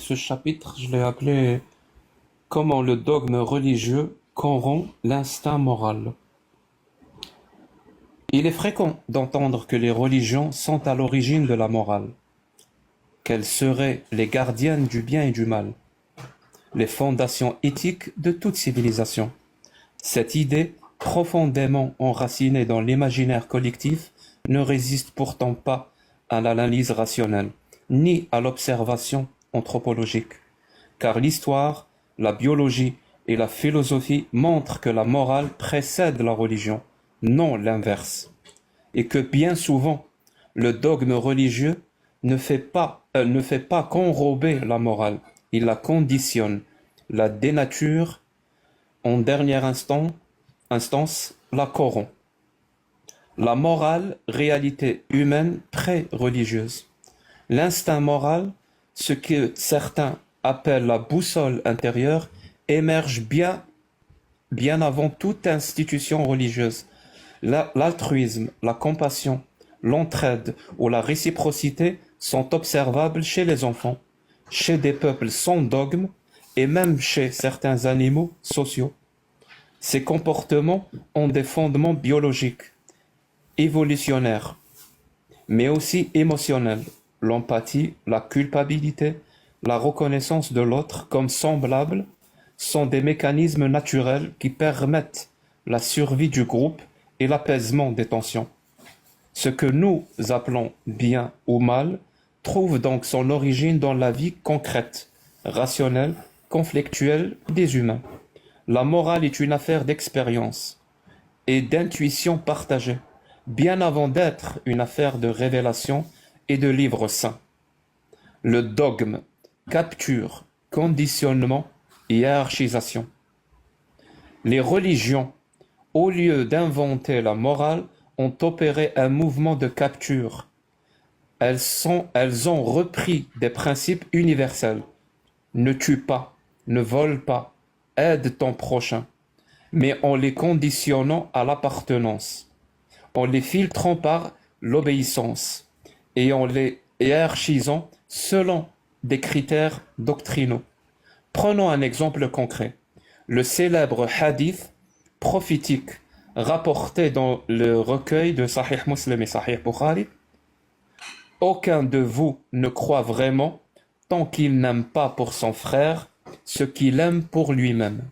ce chapitre, je l'ai appelé Comment le dogme religieux corrompt l'instinct moral. Il est fréquent d'entendre que les religions sont à l'origine de la morale, qu'elles seraient les gardiennes du bien et du mal, les fondations éthiques de toute civilisation. Cette idée, profondément enracinée dans l'imaginaire collectif, ne résiste pourtant pas à l'analyse rationnelle, ni à l'observation anthropologique, car l'histoire, la biologie et la philosophie montrent que la morale précède la religion, non l'inverse, et que bien souvent, le dogme religieux ne fait pas qu'enrober la morale, il la conditionne, la dénature, en dernière instance, la corrompt. La morale, réalité humaine pré-religieuse. L'instinct moral, ce que certains appellent la boussole intérieure, émerge bien avant toute institution religieuse. L'altruisme, la compassion, l'entraide ou la réciprocité sont observables chez les enfants, chez des peuples sans dogme et même chez certains animaux sociaux. Ces comportements ont des fondements biologiques, évolutionnaires, mais aussi émotionnels. L'empathie, la culpabilité, la reconnaissance de l'autre comme semblable sont des mécanismes naturels qui permettent la survie du groupe et l'apaisement des tensions. Ce que nous appelons bien ou mal trouve donc son origine dans la vie concrète, rationnelle, conflictuelle des humains. La morale est une affaire d'expérience et d'intuition partagée, bien avant d'être une affaire de révélation et de livre saint. Le dogme, capture, conditionnement, hiérarchisation. Les religions, au lieu d'inventer la morale, ont opéré un mouvement de capture. Elles ont repris des principes universels. Ne tue pas, ne vole pas, aide ton prochain, mais en les conditionnant à l'appartenance, en les filtrant par l'obéissance et en les hiérarchisant selon des critères doctrinaux. Prenons un exemple concret. Le célèbre hadith prophétique rapporté dans le recueil de Sahih Muslim et Sahih Bukhari. Aucun de vous ne croit vraiment tant qu'il n'aime pas pour son frère ce qu'il aime pour lui-même.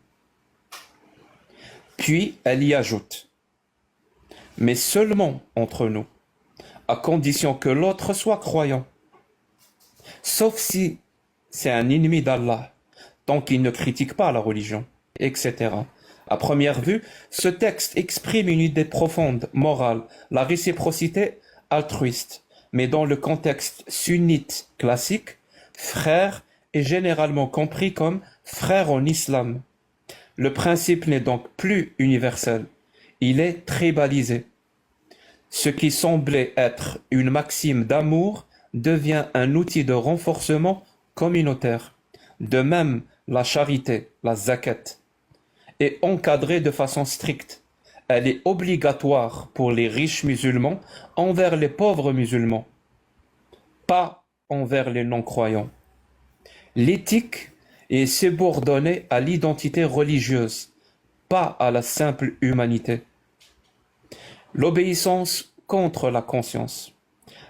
Puis elle y ajoute, mais seulement entre nous, à condition que l'autre soit croyant. Sauf si c'est un ennemi d'Allah, tant qu'il ne critique pas la religion, etc. À première vue, ce texte exprime une idée profonde, morale, la réciprocité altruiste. Mais dans le contexte sunnite classique, frère est généralement compris comme frère en islam. Le principe n'est donc plus universel, il est tribalisé. Ce qui semblait être une maxime d'amour devient un outil de renforcement communautaire. De même, la charité, la zakat, est encadrée de façon stricte. Elle est obligatoire pour les riches musulmans envers les pauvres musulmans, pas envers les non-croyants. L'éthique est subordonnée à l'identité religieuse, pas à la simple humanité. L'obéissance contre la conscience.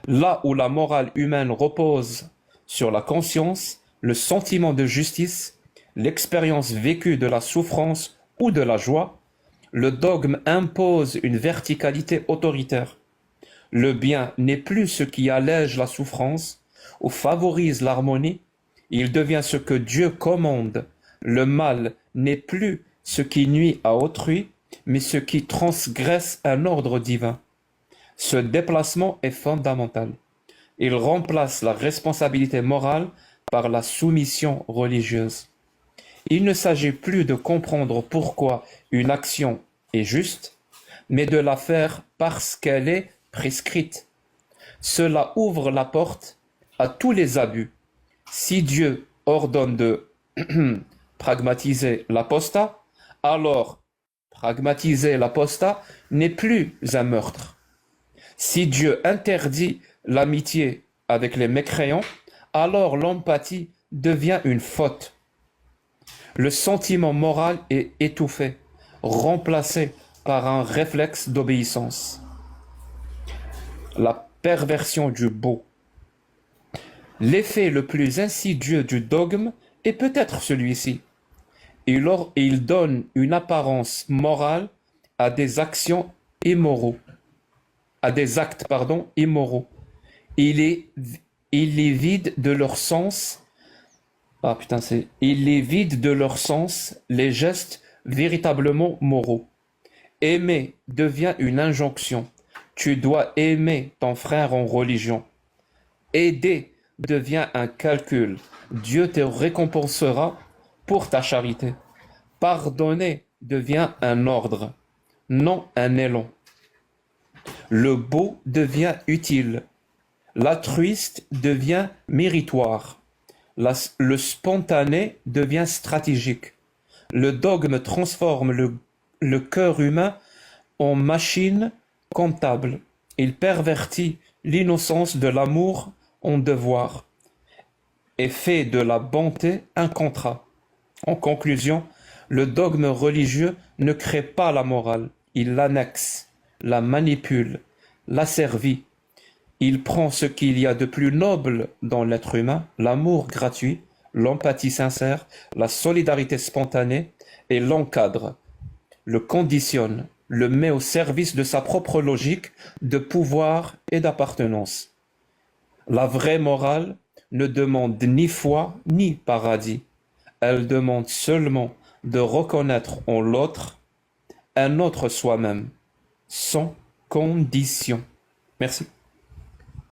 Là où la morale humaine repose sur la conscience, le sentiment de justice, l'expérience vécue de la souffrance ou de la joie, le dogme impose une verticalité autoritaire. Le bien n'est plus ce qui allège la souffrance ou favorise l'harmonie, il devient ce que Dieu commande. Le mal n'est plus ce qui nuit à autrui, mais ce qui transgresse un ordre divin. Ce déplacement est fondamental. Il remplace la responsabilité morale par la soumission religieuse. Il ne s'agit plus de comprendre pourquoi une action est juste, mais de la faire parce qu'elle est prescrite. Cela ouvre la porte à tous les abus. Si Dieu ordonne de pragmatiser l'apostat, alors pragmatiser l'apostat n'est plus un meurtre. Si Dieu interdit l'amitié avec les mécréants, alors l'empathie devient une faute. Le sentiment moral est étouffé, remplacé par un réflexe d'obéissance. La perversion du beau. L'effet le plus insidieux du dogme est peut-être celui-ci. Il donne une apparence morale à des actions immoraux, à des actes, immoraux. Il est, il les vide de leur sens. Il les vide de leur sens les gestes véritablement moraux. Aimer devient une injonction. Tu dois aimer ton frère en religion. Aider devient un calcul. Dieu te récompensera pour ta charité. Pardonner devient un ordre, non un élan. Le beau devient utile. L'altruiste devient méritoire. Le spontané devient stratégique. Le dogme transforme le cœur humain en machine comptable. Il pervertit l'innocence de l'amour en devoir et fait de la bonté un contrat. En conclusion, le dogme religieux ne crée pas la morale, il l'annexe, la manipule, l'asservit. Il prend ce qu'il y a de plus noble dans l'être humain, l'amour gratuit, l'empathie sincère, la solidarité spontanée, et l'encadre, le conditionne, le met au service de sa propre logique de pouvoir et d'appartenance. La vraie morale ne demande ni foi ni paradis. Elle demande seulement de reconnaître en l'autre un autre soi-même, sans condition. Merci.